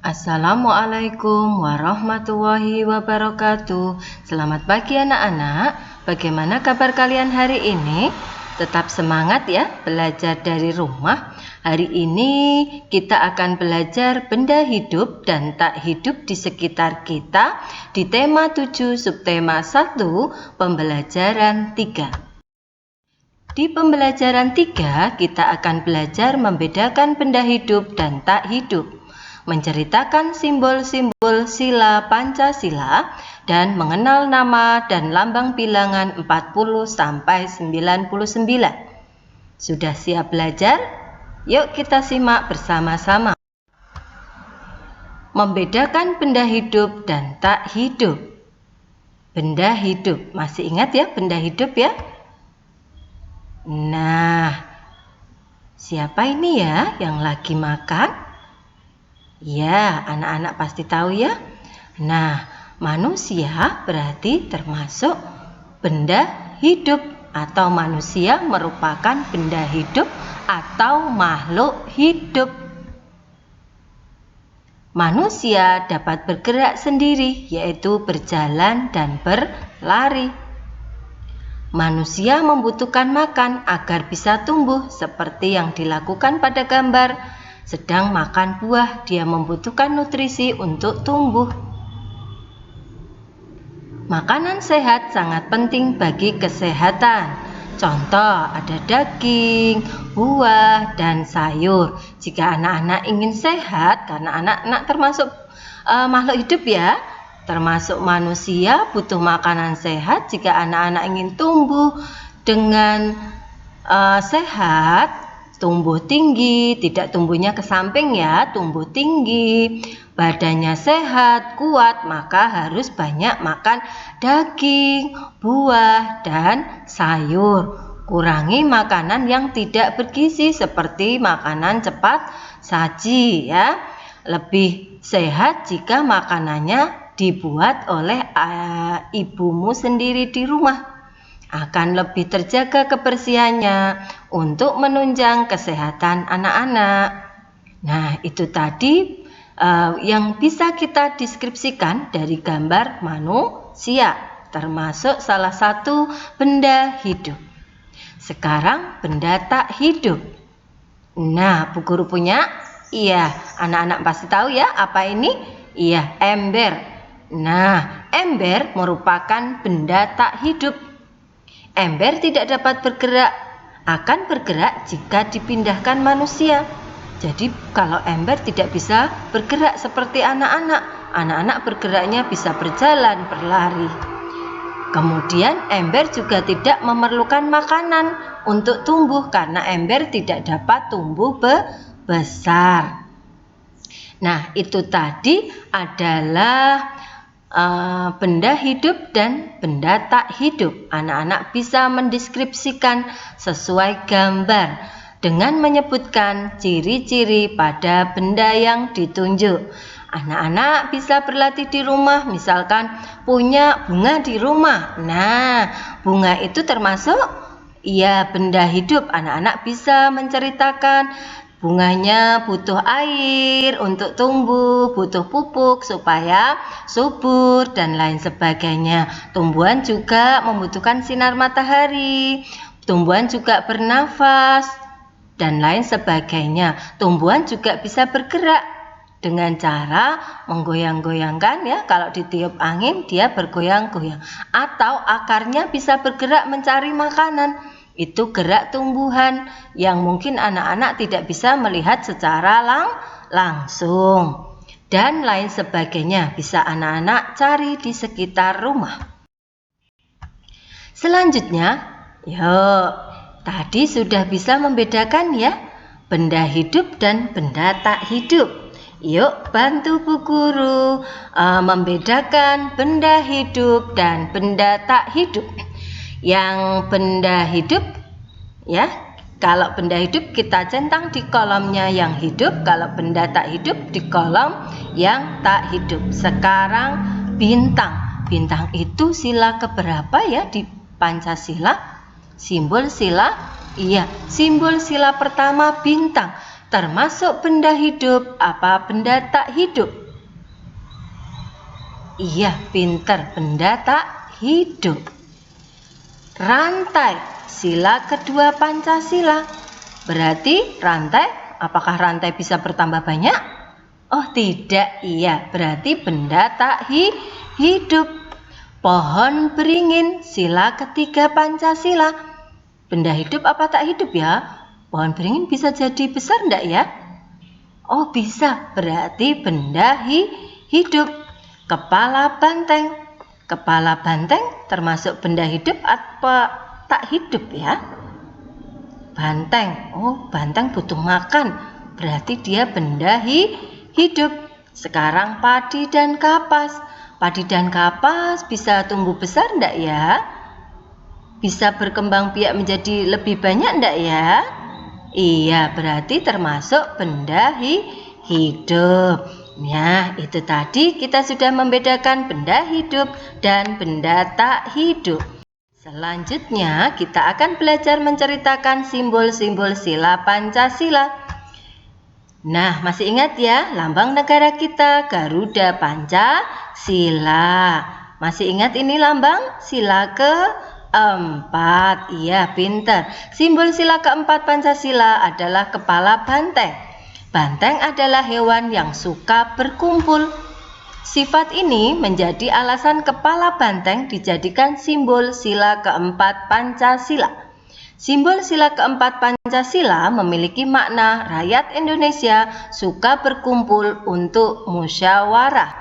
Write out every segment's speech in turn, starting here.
Assalamualaikum warahmatullahi wabarakatuh. Selamat pagi anak-anak. Bagaimana kabar kalian hari ini? Tetap semangat ya belajar dari rumah. Hari ini kita akan belajar benda hidup dan tak hidup di sekitar kita di tema 7 subtema 1 pembelajaran 3. Di pembelajaran 3 kita akan belajar membedakan benda hidup dan tak hidup, menceritakan simbol-simbol sila Pancasila, dan mengenal nama dan lambang bilangan 40-99. Sudah siap belajar? Yuk kita simak bersama-sama. Membedakan benda hidup dan tak hidup. Benda hidup, masih ingat ya benda hidup ya? Nah, siapa ini ya yang lagi makan? Ya, anak-anak pasti tahu ya. Nah, manusia berarti termasuk benda hidup atau manusia merupakan benda hidup atau makhluk hidup. Manusia dapat bergerak sendiri, yaitu berjalan dan berlari. Manusia membutuhkan makan agar bisa tumbuh seperti yang dilakukan pada gambar. Sedang makan buah, dia membutuhkan nutrisi untuk tumbuh. Makanan sehat sangat penting bagi kesehatan. Contoh, ada daging, buah, dan sayur. Jika anak-anak ingin sehat, karena anak-anak termasuk makhluk hidup ya, termasuk manusia butuh makanan sehat. Jika anak-anak ingin tumbuh dengan sehat, tumbuh tinggi, tidak tumbuhnya ke samping ya, tumbuh tinggi, badannya sehat, kuat, maka harus banyak makan daging, buah, dan sayur. Kurangi makanan yang tidak bergizi seperti makanan cepat saji ya. Lebih sehat jika makanannya dibuat oleh ibumu sendiri di rumah. Akan lebih terjaga kebersihannya untuk menunjang kesehatan anak-anak. Nah, itu tadi yang bisa kita deskripsikan dari gambar manusia, termasuk salah satu benda hidup. Sekarang benda tak hidup. Nah, Bu Guru punya? Iya, anak-anak pasti tahu ya apa ini? Iya, ember. Nah, ember merupakan benda tak hidup. Ember tidak dapat bergerak, akan bergerak jika dipindahkan manusia. Jadi kalau ember tidak bisa bergerak seperti anak-anak. Anak-anak bergeraknya bisa berjalan, berlari. Kemudian ember juga tidak memerlukan makanan untuk tumbuh karena ember tidak dapat tumbuh besar. Nah, itu tadi adalah benda hidup dan benda tak hidup. Anak-anak bisa mendeskripsikan sesuai gambar dengan menyebutkan ciri-ciri pada benda yang ditunjuk. Anak-anak bisa berlatih di rumah, misalkan punya bunga di rumah. Nah, bunga itu termasuk ya benda hidup. Anak-anak bisa menceritakan bunganya butuh air untuk tumbuh, butuh pupuk supaya subur dan lain sebagainya. Tumbuhan juga membutuhkan sinar matahari, tumbuhan juga bernafas dan lain sebagainya. Tumbuhan juga bisa bergerak dengan cara menggoyang-goyangkan ya, kalau ditiup angin dia bergoyang-goyang, atau akarnya bisa bergerak mencari makanan. Itu gerak tumbuhan yang mungkin anak-anak tidak bisa melihat secara langsung dan lain sebagainya, bisa anak-anak cari di sekitar rumah. Selanjutnya, yuk, tadi sudah bisa membedakan ya benda hidup dan benda tak hidup. Yuk bantu Bu Guru membedakan benda hidup dan benda tak hidup. Yang benda hidup ya, kalau benda hidup kita centang di kolomnya yang hidup, kalau benda tak hidup di kolom yang tak hidup. Sekarang bintang. Bintang itu sila keberapa ya di Pancasila? Simbol sila? Iya, simbol sila pertama bintang. termasuk benda hidup apa benda tak hidup? Iya, pinter, benda tak hidup. Rantai, sila kedua Pancasila. Berarti rantai, apakah rantai bisa bertambah banyak? Oh tidak, iya, berarti benda tak hidup. Pohon beringin, sila ketiga Pancasila. Benda hidup apa tak hidup ya? Pohon beringin bisa jadi besar enggak ya? Oh bisa, berarti benda hidup. Kepala banteng. Kepala banteng termasuk benda hidup apa tak hidup ya? Banteng, oh banteng butuh makan, berarti dia benda hidup. Sekarang padi dan kapas. Padi dan kapas bisa tumbuh besar enggak ya? Bisa berkembang biak menjadi lebih banyak enggak ya? Iya, berarti termasuk benda hidup. Nah, itu tadi kita sudah membedakan benda hidup dan benda tak hidup. Selanjutnya, kita akan belajar menceritakan simbol-simbol sila Pancasila. Nah, masih ingat ya, lambang negara kita Garuda Pancasila. Masih ingat ini lambang sila keempat. Iya, pinter. Simbol sila keempat Pancasila adalah kepala banteng. Banteng adalah hewan yang suka berkumpul. Sifat ini menjadi alasan kepala banteng dijadikan simbol sila keempat Pancasila. Simbol sila keempat Pancasila memiliki makna rakyat Indonesia suka berkumpul untuk musyawarah.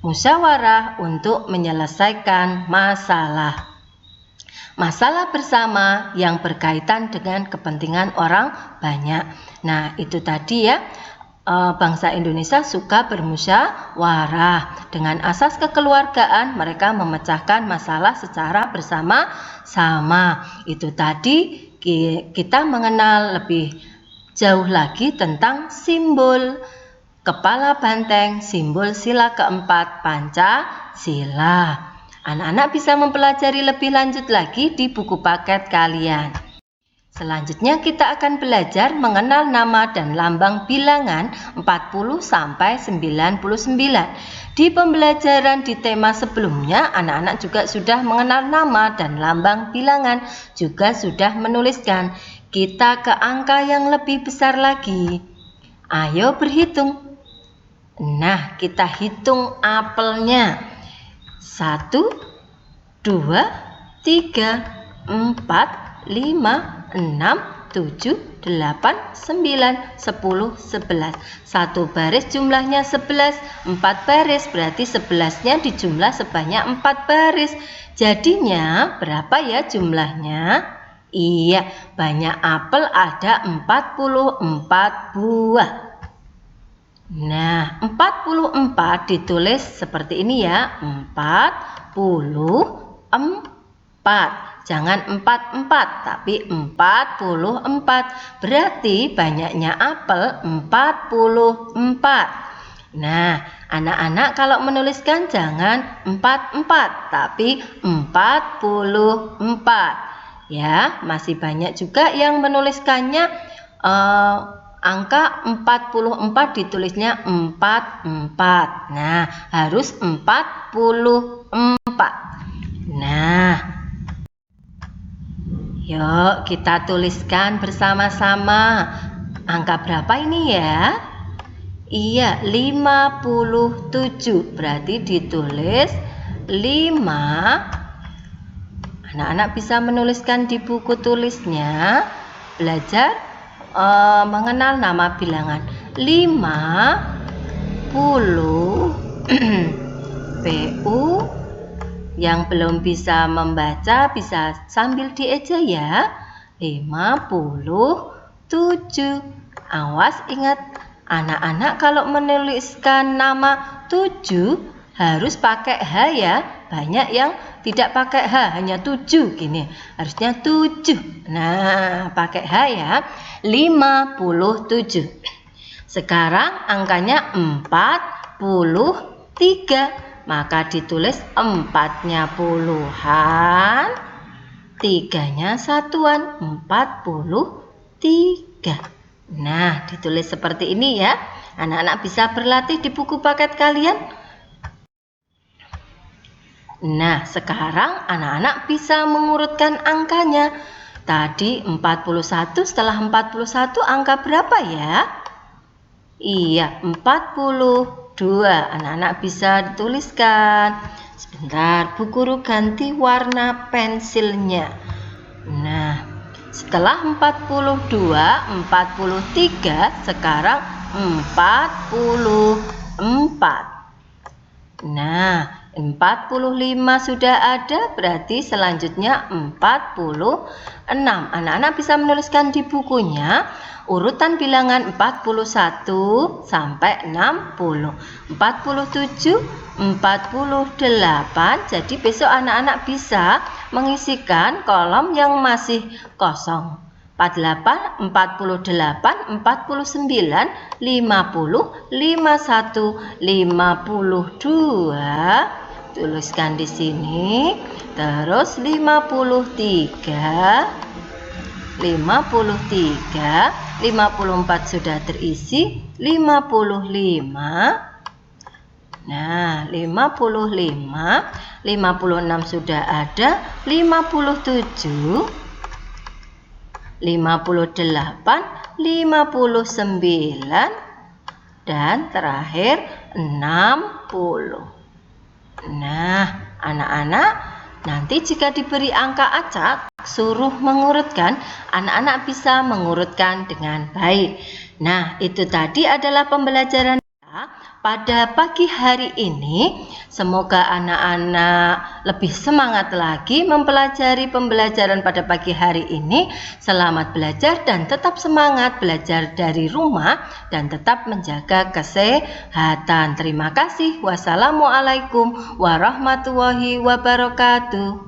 Musyawarah untuk menyelesaikan masalah. Masalah bersama yang berkaitan dengan kepentingan orang banyak. Nah, itu tadi ya. Bangsa Indonesia suka bermusyawarah. Dengan asas kekeluargaan mereka memecahkan masalah secara bersama-sama. Itu tadi kita mengenal lebih jauh lagi tentang simbol kepala banteng, simbol sila keempat Pancasila. Anak-anak bisa mempelajari lebih lanjut lagi di buku paket kalian. Selanjutnya kita akan belajar mengenal nama dan lambang bilangan 40 sampai 99. Di pembelajaran di tema sebelumnya, anak-anak juga sudah mengenal nama dan lambang bilangan, juga sudah menuliskan. Kita ke angka yang lebih besar lagi. Ayo berhitung. Nah, kita hitung apelnya. 1, 2, 3, 4, 5, 6, 7, 8, 9, 10, 11. Satu baris jumlahnya 11, 4 baris berarti 11-nya dijumlah sebanyak 4 baris. Jadinya berapa ya jumlahnya? Iya, banyak apel ada 44 buah. Nah, 44 ditulis seperti ini ya, 44. Jangan 44, tapi 44. Berarti banyaknya apel 44. Nah, anak-anak kalau menuliskan jangan 44, tapi 44. Ya, masih banyak juga yang menuliskannya angka 44 ditulisnya 44. Nah, harus 44. Nah, yuk kita tuliskan bersama-sama. Angka berapa ini ya? Iya, 57. Berarti ditulis 5. Anak-anak bisa menuliskan di buku tulisnya. Belajar mengenal nama bilangan. 50 PU. Yang belum bisa membaca bisa sambil dieja ya. 57. Awas ingat, anak-anak kalau menuliskan nama 7 harus pakai H ya. Banyak yang tidak pakai H, hanya 7 gini. Harusnya 7. Nah, pakai H ya. 57. Sekarang angkanya 43. Maka ditulis 4-nya puluhan, 3-nya satuan, 43. Nah, ditulis seperti ini ya. Anak-anak bisa berlatih di buku paket kalian. Nah, sekarang anak-anak bisa mengurutkan angkanya. Tadi 41, setelah 41 angka berapa ya? Iya, 42. Anak-anak bisa dituliskan. Sebentar, Bu Guru ganti warna pensilnya. Nah, setelah 42, 43, sekarang 44. Nah, 45 sudah ada, berarti selanjutnya 46. Anak-anak bisa menuliskan di bukunya urutan bilangan 41 sampai 60. 47, 48. Jadi besok anak-anak bisa mengisikan kolom yang masih kosong. 48, 48, 49, 50, 51, 52. Tuliskan di sini. Terus 53, 53, 54 sudah terisi, 55. Nah, 55, 56 sudah ada, 57, 58, 59, dan terakhir 60. Nah, anak-anak, nanti jika diberi angka acak, suruh mengurutkan, anak-anak bisa mengurutkan dengan baik. Nah, itu tadi adalah pembelajaran pada pagi hari ini. Semoga anak-anak lebih semangat lagi mempelajari pembelajaran pada pagi hari ini. Selamat belajar dan tetap semangat belajar dari rumah dan tetap menjaga kesehatan. Terima kasih. Wassalamualaikum warahmatullahi wabarakatuh.